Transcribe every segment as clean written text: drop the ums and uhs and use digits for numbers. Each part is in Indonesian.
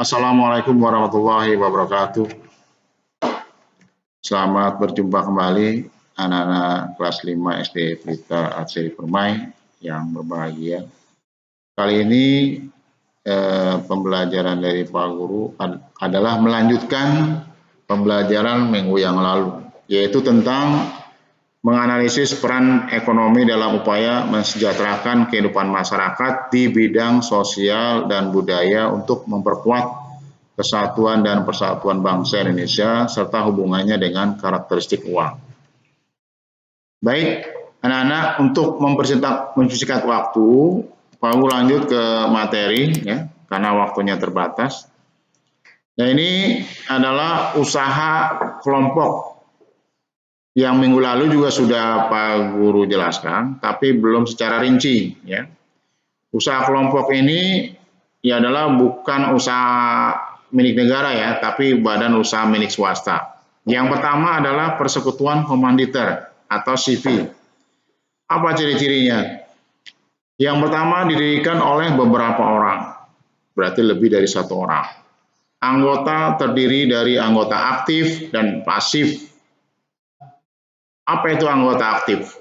Assalamualaikum warahmatullahi wabarakatuh. Selamat berjumpa kembali anak-anak kelas 5 SD Pelita Aceh Permai yang berbahagia. Kali ini pembelajaran dari Pak Guru adalah melanjutkan pembelajaran minggu yang lalu, yaitu tentang menganalisis peran ekonomi dalam upaya mensejahterakan kehidupan masyarakat di bidang sosial dan budaya untuk memperkuat kesatuan dan persatuan bangsa Indonesia serta hubungannya dengan karakteristik uang. Baik, anak-anak, untuk mempersingkat waktu, Pak Guru lanjut ke materi ya, karena waktunya terbatas. Nah, ini adalah usaha kelompok yang minggu lalu juga sudah Pak Guru jelaskan, tapi belum secara rinci ya. Usaha kelompok ini ya adalah bukan usaha milik negara ya, tapi badan usaha milik swasta. Yang pertama adalah persekutuan komanditer atau CV. Apa ciri-cirinya? Yang pertama didirikan oleh beberapa orang, berarti lebih dari satu orang. Anggota terdiri dari anggota aktif dan pasif. Apa itu anggota aktif?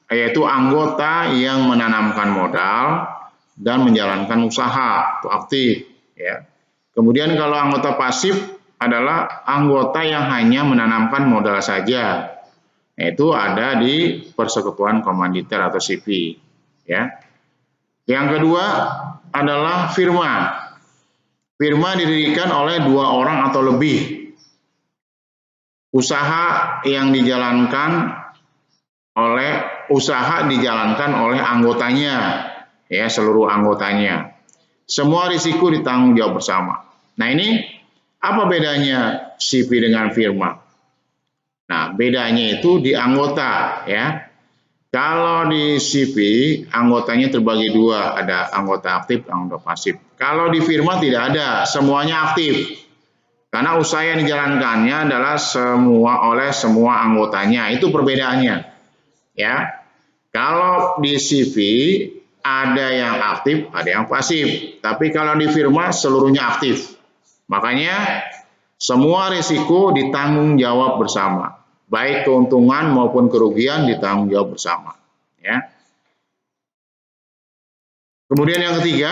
Yaitu anggota yang menanamkan modal dan menjalankan usaha, itu aktif. Ya. Kemudian kalau anggota pasif adalah anggota yang hanya menanamkan modal saja, yaitu ada di persekutuan komanditer atau CV. Ya. Yang kedua adalah firma. Firma didirikan oleh 2 orang atau lebih. Usaha dijalankan oleh anggotanya, ya, seluruh anggotanya. Semua risiko ditanggung jawab bersama. Nah, ini apa bedanya CV dengan firma? Nah, bedanya itu di anggota, ya. Kalau di CV anggotanya terbagi 2, ada anggota aktif, anggota pasif. Kalau di firma tidak ada, semuanya aktif. Karena usaha yang dijalankannya adalah oleh semua anggotanya. Itu perbedaannya. Ya. Kalau di CV ada yang aktif, ada yang pasif. Tapi kalau di firma seluruhnya aktif. Makanya semua risiko ditanggung jawab bersama. Baik keuntungan maupun kerugian ditanggung jawab bersama. Ya. Kemudian yang ketiga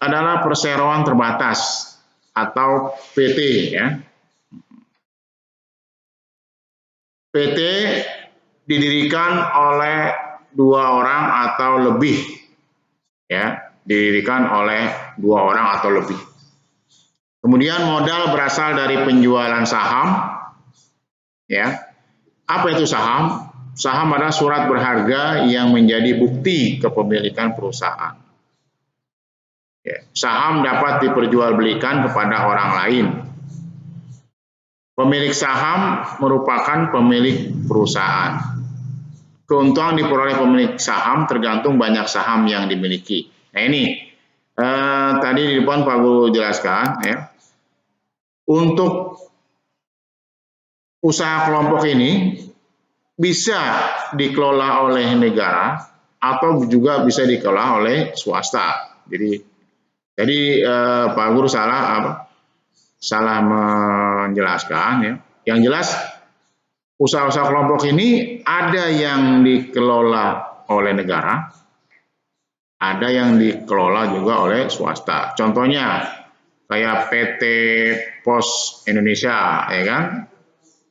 adalah perseroan terbatas atau PT, ya. PT didirikan oleh 2 orang atau lebih, ya, didirikan oleh 2 orang atau lebih. Kemudian modal berasal dari penjualan saham, ya. Apa itu saham? Saham adalah surat berharga yang menjadi bukti kepemilikan perusahaan. Ya. Saham dapat diperjualbelikan kepada orang lain. Pemilik saham merupakan pemilik perusahaan. Keuntungan diperoleh pemilik saham tergantung banyak saham yang dimiliki. Nah, ini tadi di depan Pak Guru jelaskan, ya. Untuk usaha kelompok ini bisa dikelola oleh negara atau juga bisa dikelola oleh swasta. Jadi Pak Guru salah menjelaskan, ya. Yang jelas usaha-usaha kelompok ini ada yang dikelola oleh negara, ada yang dikelola juga oleh swasta. Contohnya kayak PT Pos Indonesia, ya kan?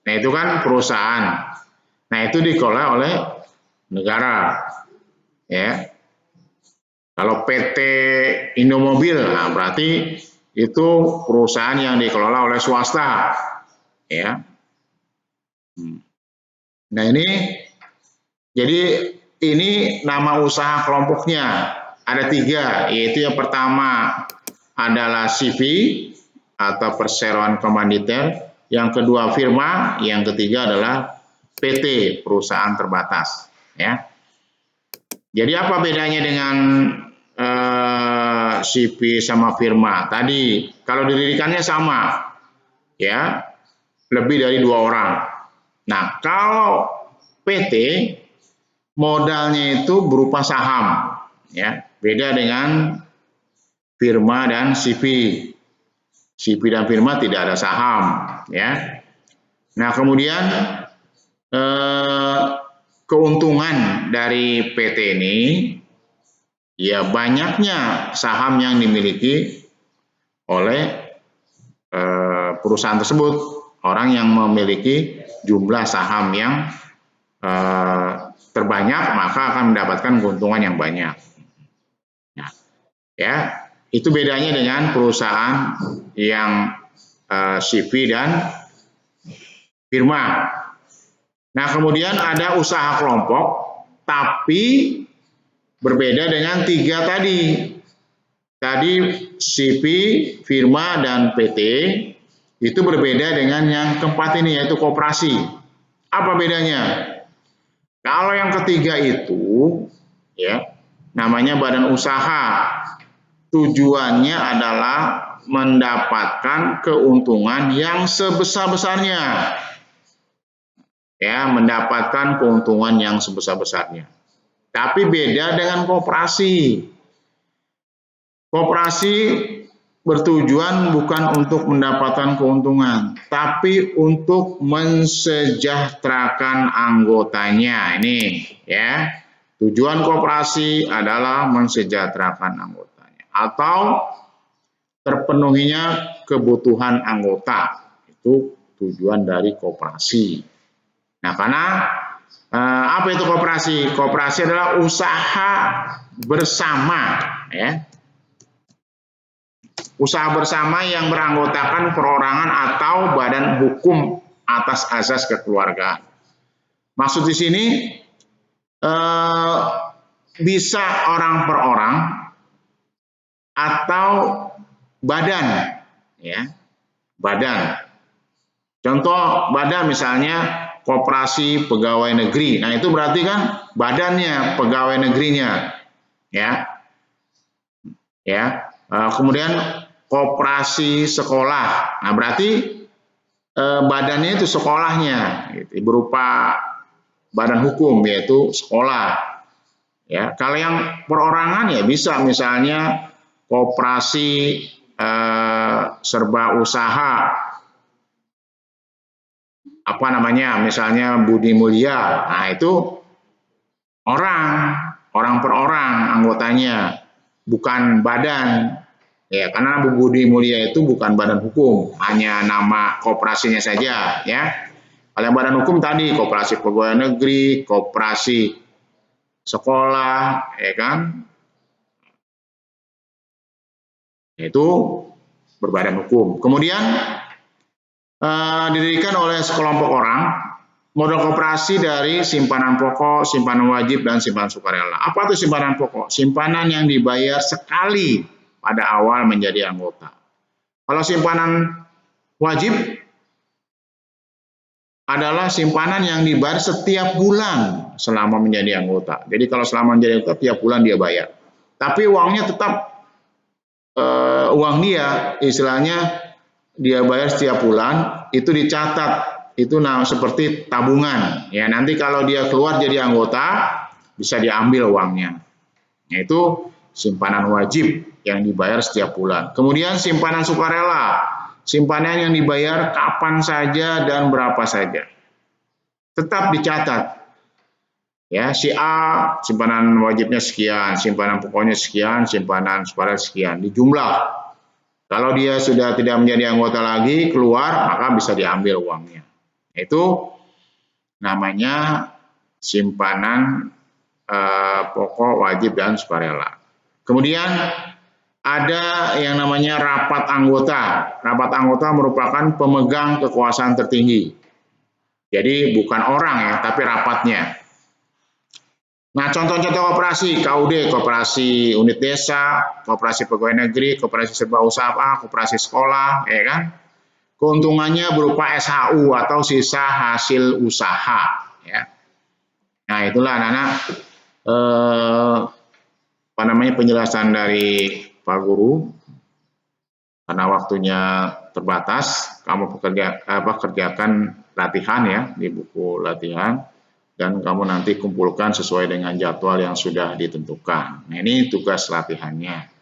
Nah, itu kan perusahaan. Nah, itu dikelola oleh negara, ya. Kalau PT Indomobil, nah berarti itu perusahaan yang dikelola oleh swasta, ya. Nah, ini nama usaha kelompoknya ada 3, yaitu yang pertama adalah CV atau perseroan komanditer, yang kedua firma, yang ketiga adalah PT, perusahaan terbatas, ya. Jadi apa bedanya dengan CV sama firma? Tadi kalau didirikannya sama, ya, lebih dari 2 orang. Nah, kalau PT modalnya itu berupa saham, ya, beda dengan firma dan CV. CV dan firma tidak ada saham, ya. Nah, kemudian keuntungan dari PT ini, ya banyaknya saham yang dimiliki oleh perusahaan tersebut, orang yang memiliki jumlah saham yang terbanyak maka akan mendapatkan keuntungan yang banyak. Nah, ya, itu bedanya dengan perusahaan yang CV dan firma. Nah, kemudian ada usaha kelompok, tapi berbeda dengan tiga tadi. Tadi CV, firma, dan PT itu berbeda dengan yang keempat ini, yaitu koperasi. Apa bedanya? Kalau yang ketiga itu, ya, namanya badan usaha. Tujuannya adalah mendapatkan keuntungan yang sebesar-besarnya. Ya, mendapatkan keuntungan yang sebesar-besarnya. Tapi beda dengan koperasi. Koperasi bertujuan bukan untuk mendapatkan keuntungan, tapi untuk mensejahterakan anggotanya. Ini, ya. Tujuan koperasi adalah mensejahterakan anggotanya atau terpenuhinya kebutuhan anggota. Itu tujuan dari koperasi. Nah, karena apa itu koperasi? Koperasi adalah usaha bersama, ya. Usaha bersama yang beranggotakan perorangan atau badan hukum atas asas kekeluargaan. Maksud di sini bisa orang per orang atau badan, ya, badan. Contoh badan misalnya koperasi pegawai negeri. Nah, itu berarti kan badannya pegawai negerinya, ya, ya. Kemudian koperasi sekolah. Nah, berarti badannya itu sekolahnya, gitu, berupa badan hukum yaitu sekolah. Ya, kalau yang perorangan ya bisa misalnya koperasi serba usaha, apa namanya, misalnya Budi Mulia. Nah, itu orang per orang anggotanya, bukan badan. Ya, karena Budi Mulia itu bukan badan hukum, hanya nama koperasinya saja, ya. Kalau badan hukum tadi koperasi pegawai negeri, koperasi sekolah, ya kan? Itu berbadan hukum. Kemudian didirikan oleh sekelompok orang. Modal koperasi dari simpanan pokok, simpanan wajib, dan simpanan sukarela. Apa itu simpanan pokok? Simpanan yang dibayar sekali pada awal menjadi anggota. Kalau simpanan wajib adalah simpanan yang dibayar setiap bulan selama menjadi anggota. Jadi kalau selama menjadi anggota tiap bulan dia bayar. Tapi uangnya tetap uang dia, istilahnya dia bayar setiap bulan, itu dicatat. Itu seperti tabungan. Ya, nanti kalau dia keluar jadi anggota bisa diambil uangnya. Yaitu simpanan wajib yang dibayar setiap bulan. Kemudian simpanan sukarela, simpanan yang dibayar kapan saja dan berapa saja. Tetap dicatat. Ya, si A simpanan wajibnya sekian, simpanan pokoknya sekian, simpanan sukarela sekian, dijumlah. Kalau dia sudah tidak menjadi anggota lagi, keluar, maka bisa diambil uangnya. Itu namanya simpanan pokok, wajib, dan sukarela. Kemudian ada yang namanya rapat anggota. Rapat anggota merupakan pemegang kekuasaan tertinggi. Jadi bukan orang ya, tapi rapatnya. Nah, contoh-contoh koperasi, KUD, koperasi unit desa, koperasi pegawai negeri, koperasi serba usaha, koperasi sekolah, ya kan? Keuntungannya berupa SHU atau sisa hasil usaha. Ya. Nah, itulah anak-anak penjelasan dari Pak Guru. Karena waktunya terbatas, kamu kerjakan latihan ya di buku latihan, dan kamu nanti kumpulkan sesuai dengan jadwal yang sudah ditentukan. Nah, ini tugas latihannya.